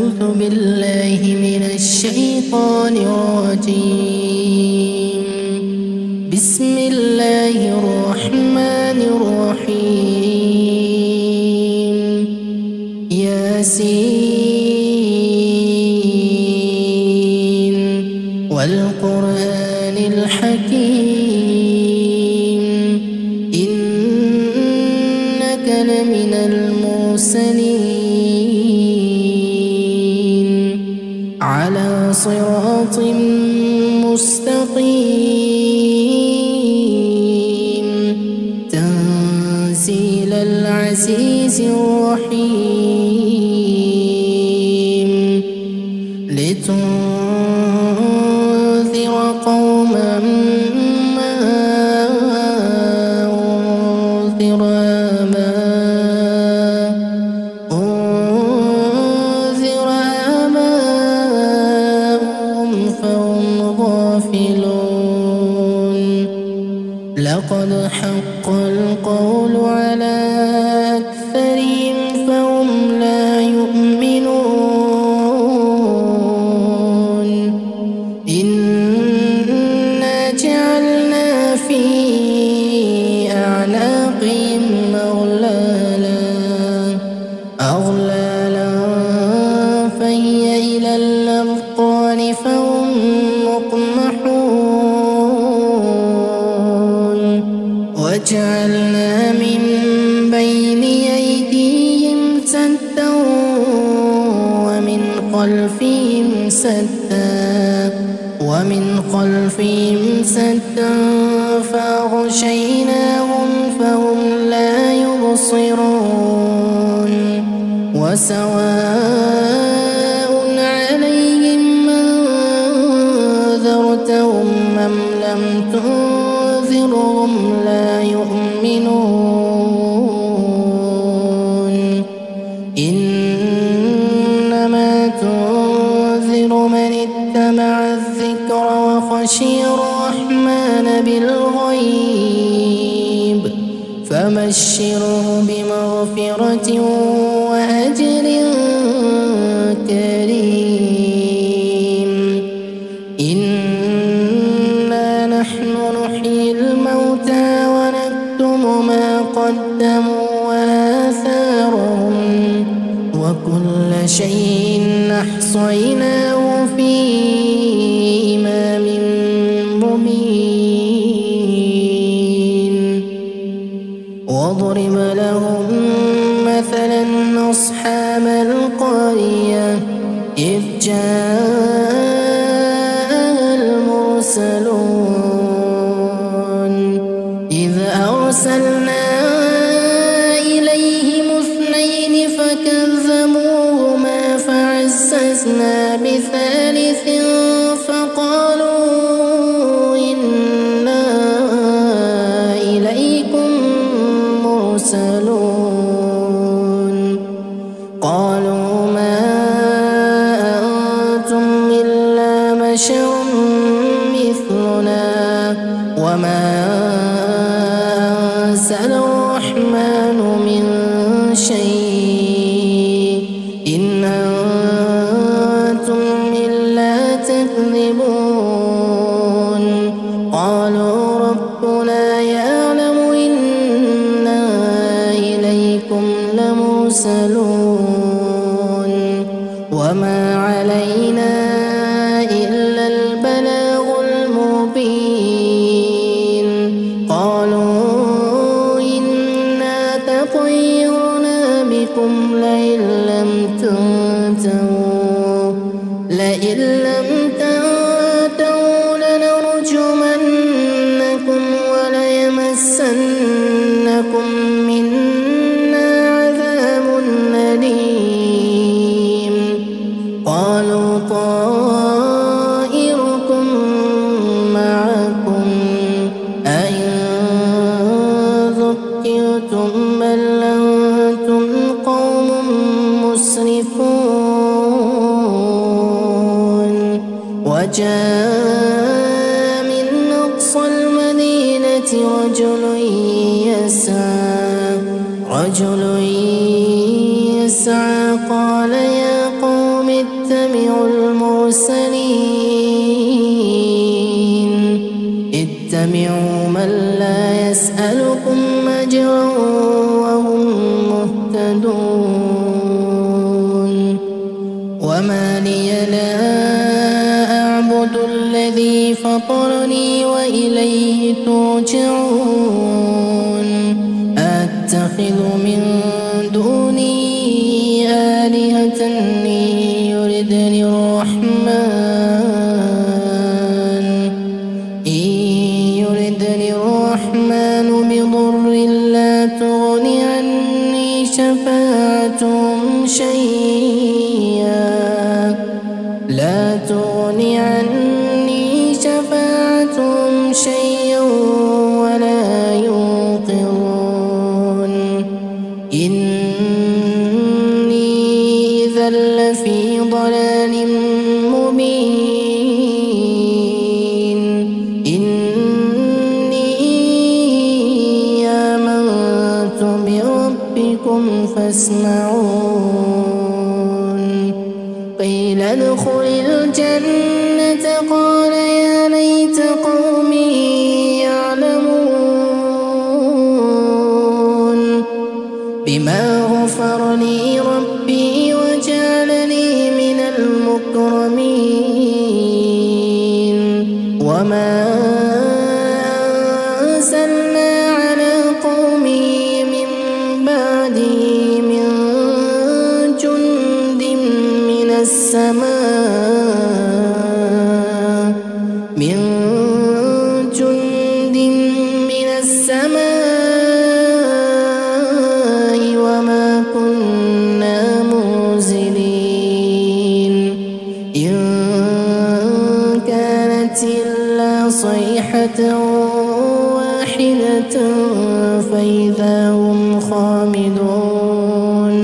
أعوذ بالله من الشيطان الرجيم. بسم الله الرحمن الرحيم. ياسين والقرآن الحكيم إنك لمن المرسلين على صراط مستقيم تنزيل العزيز الرحيم لتنذر قوما ما أنذر آباؤهم فهم غافلون. لقد حق القول على أكثرهم فهم لا يؤمنون. إنا جعلنا في أعناقهم أغلالا فهي إلى الأذقان فهم مقمحون. وجعلنا من بين أيديهم سدا ومن خلفهم سدا فأغشيناهم فهم لا يبصرون. وسواء عليهم أنذرتهم أم لم تنذرهم لا يؤمنون. إنما تنذر من اتبع الذكر وخشي الرحمن بالغيب فبشره بمغفرة وأجر كريم. إنا نحن نحيي الموتى ونكتب ما قدموا وآثارهم وكل شيء أحصيناه في إمام مبين. واضرب لهم مثلا أصحاب القرية إذ جاءها المرسلون إذ أرسلنا إليهم اثنين فكذبوهما فعززنا بثالث فقالوا إنا إليكم مرسلون. قالوا ما أنتم إلا بشر مثلنا وما أنزل الرحمن من شيء إن أنتم إلا تكذبون. قالوا ربنا يعلم إنا إليكم لمرسلون وما علينا إلا البلاغ المبين. قالوا إنا تطيرنا بكم لئن لم تنتهوا لنرجمنكم وليمسنكم منا عذاب أليم. قالوا طائركم معكم أئن ذكرتم بل أنتم قوم مسرفون. وجاء من أقصى المدينة رجل يسعى قال يا قوم اتبعوا المرسلين اتبعوا من لا يسألكم أجرا وهم مهتدون وما لي لا أعبد الذي فطرني وإليه ترجعون أتخذ من دوني آلهة يردني الرحمن بضر لا تغني عني شفاعتهم شيئا ولا ينقذون إني إذا لفي ضلال مبين إني آمنت بربكم فاسمعون قيل ادخل الجنة قال يا ليت قومي يعلمون بما غفر لي ربي وجعلني من المكرمين وما أنزلنا على قومه من بعده من جند من السماء وما كنا منزلين إن كانت إلا صيحة واحدة فإذا هم خامدون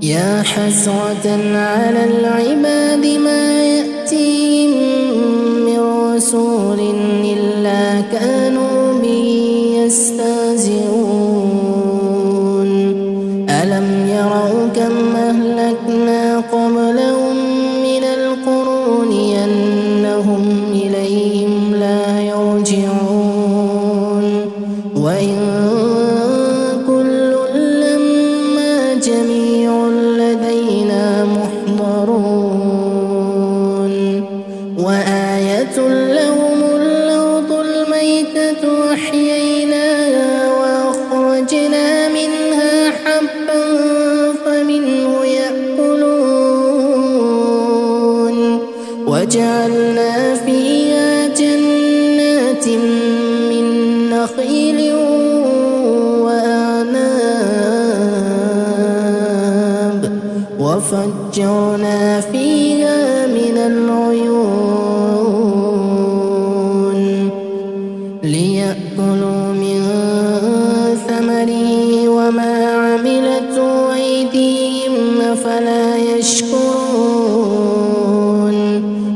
يا حسرة على العباد ما يأتيهم من رسول إلا كانوا به يستهزئون ألم يروا كم أهلكنا قبلهم من القرون أنهم إليهم لا يرجعون وإن كل لما جميع لدينا محضرون وآية لهم الأرض الميتة أحييناها وأخرجنا منها حبا فمنه يأكلون وجعلنا فيها جنات من نخيل وأعناب وفجرنا فيها من العيون ليأكلوا من ثمره وما عملته أيديهم أفلا يشكرون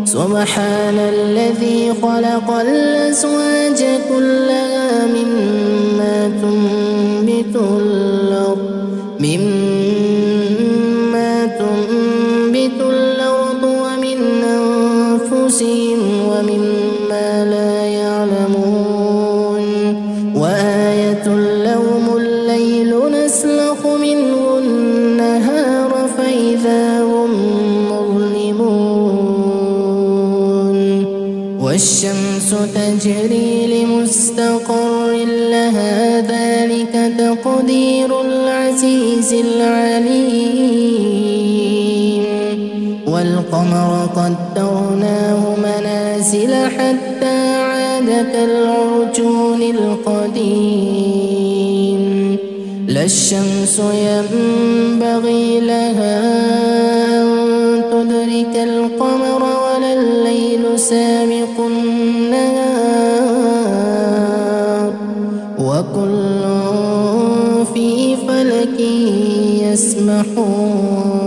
سبحان الذي خلق الأزواج كلها مما تنبت الأرض ومن أنفسهم ومما لا يعلمون وآية لهم الليل نسلخ منه النهار فإذا هم مظلمون والشمس تجري لمستقر لها ذلك تقدير العزيز العليم والقمر قدرناه منازل حتى عاد كالعرجون القديم لا الشمس ينبغي لها أن تدرك القمر ولا الليل سابق النهار وكل في فلك يسبحون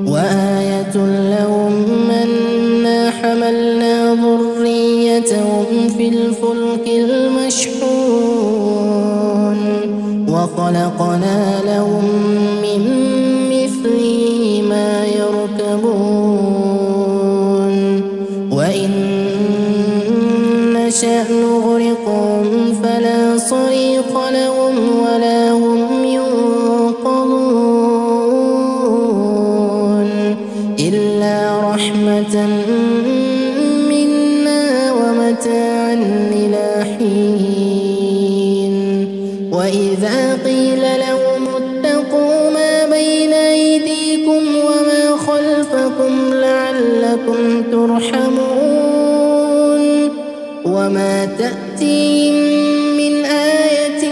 وآية لهم أنا حملنا ذريتهم في الفلك المشحون وخلقنا لهم من مثله لعلكم ترحمون وما تأتيهم من آية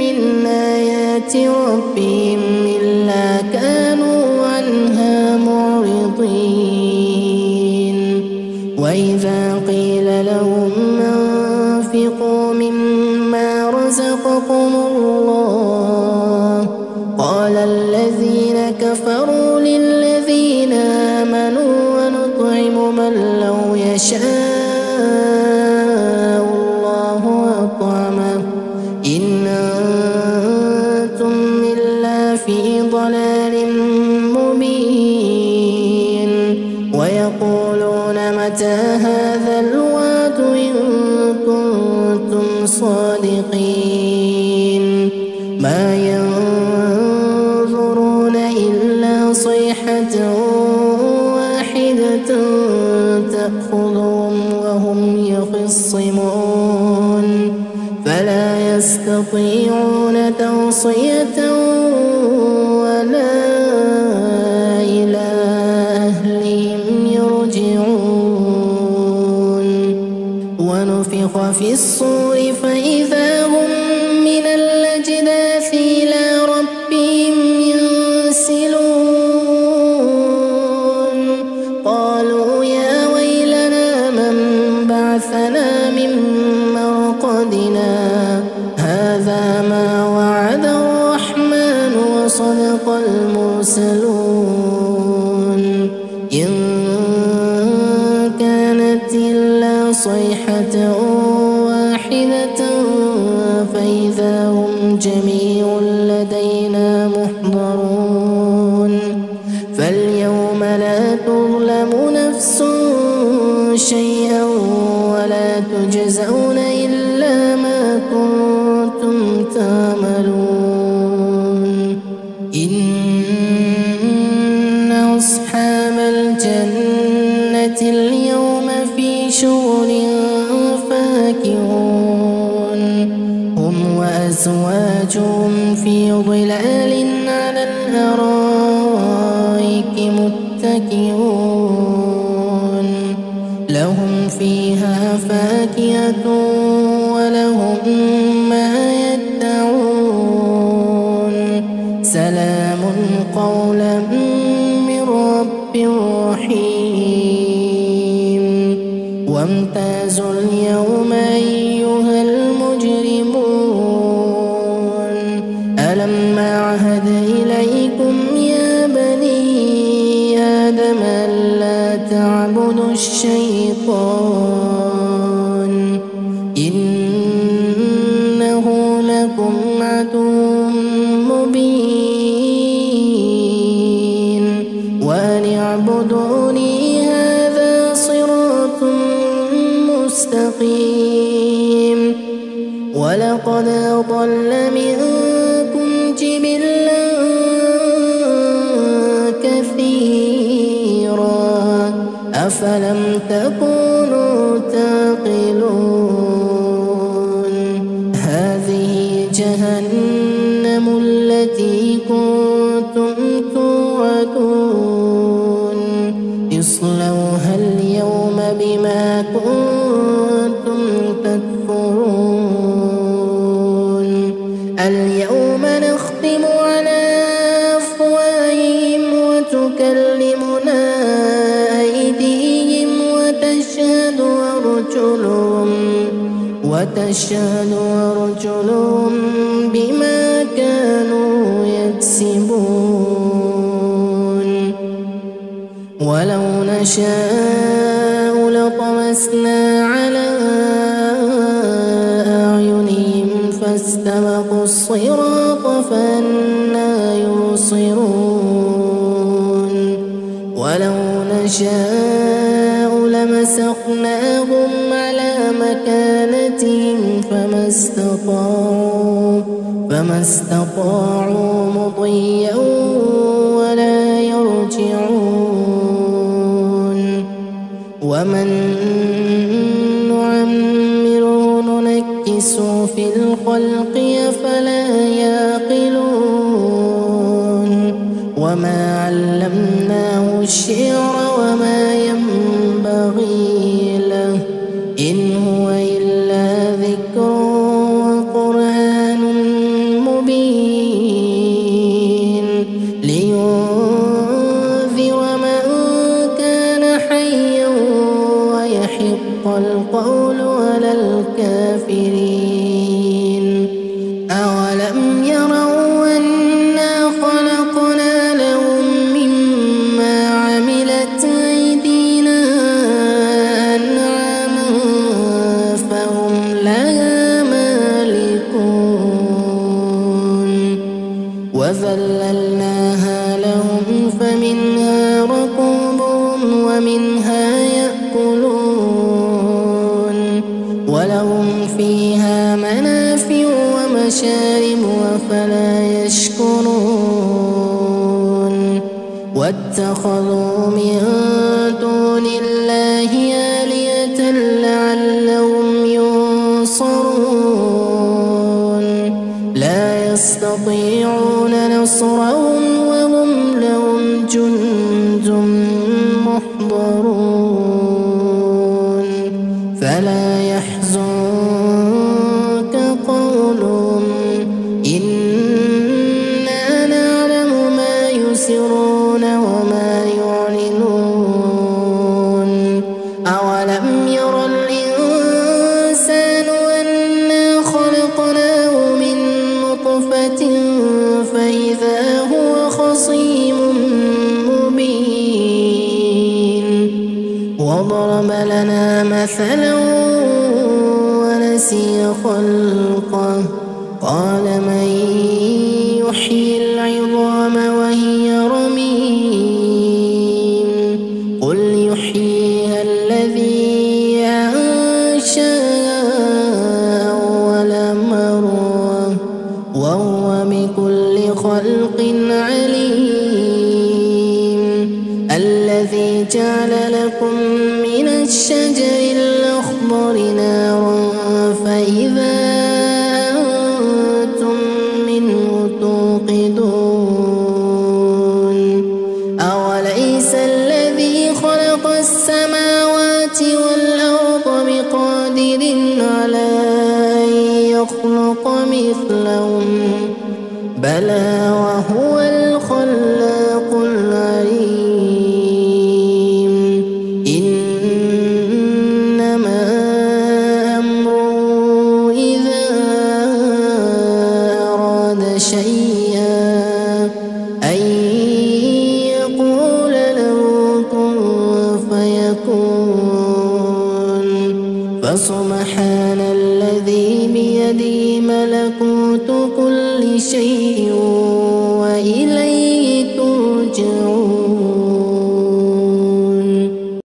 من آيات ربهم إلا كانوا عنها معرضين وإذا قيل لهم أنفقوا مما رزقكم الله قال الذين كفروا للذين آمنوا ونطعم من لو يشاء الله أطعمه إن أنتم إلا في ضلال مبين ويقولون متى هذا الوعد إن كنتم صادقين ما ينظرون إلا صيحة واحدة تأخذهم وهم يخصمون فلا يستطيعون توصية ولا إلى أهلهم يرجعون ونفخ في الصور فإذا هم من الأجداث إلى ربهم ينسلون قالوا يا ويلنا من بعثنا من مرقدنا هذا ما وعد الرحمن وصدق المرسلون إن كانت إلا صيحة واحدة فإذا هم جميع لدينا محضرون فاليوم لا تظلم نفس شيئا ولا تجزون إلا ما كنتم تعملون إن أصحاب الجنة اليوم في شغل فاكهون هم وأزواجهم في ظلال على الأرائك متكئون لهم فيها فاكهة ولهم ما يدعون سلام قولا من رب رحيم وامتازوا اليوم أيها المجرمون ألم أعهد إليكم يا بني آدم ألا تعبدوا الشيطان إنه لكم عدو مبين وأن اعبدوني هذا صراط مستقيم ولقد أضل منكم جبلا كثيرا أفلم تكونوا تعقلون هذه جهنم التي كنتم توعدون اصلوها اليوم بما كنتم تكفرون اليوم نختم على أفواههم وتكلمنا أيديهم وتشهد أرجلهم بما كانوا يكسبون ولو نشاء لطمسنا على أعينهم فاستبقوا الصراط فأنى يبصرون ولو نشاء لمسخناهم على مكانتهم فما استطاعوا مضيا ولا يرجعون ومن نعمره ننكسه في الخلق أفلا يعقلون وما علمناه الشعر وما ينبغي له إن هو إلا ذكر وقرآن مبين لينذر من كان حيا ويحق القول على الكافرين أولم يروا أنا خلقنا لهم مما عملت أيدينا أنعاما فهم لها مالكون وذللناها لهم فمنها ركوبهم ومنها يأكلون ولهم فيها منافع ومشارب أفلا يشكرون واتخذوا من دون الله آلهة لعلهم ينصرون لا يستطيعون نصرهم وهم لهم جند محضرون فلا يحزنك قولهم إنا نعلم ما يسرون وما يعلنون أولم ير الإنسان أنا خلقناه من نطفة فإذا هو خصيم مبين وضرب لنا مثلا ونسي خلقه قال من يحيي العظام وهي رميم قل يحييها الذي أنشأها أول مرة وهو بكل خلق عليم الذي جعل لكم من الشجر الأخضر نارا فإذا أنتم منه توقدون أوليس الذي خلق السماوات والأرض بقادر على أن يخلق مثلهم بلى وهو الخلاق العليم إنما أمره إذا أراد شيئا أن يقول له كن فيكون فسبحان الذي بيده ملكوت كل شيء وإليه ترجعون.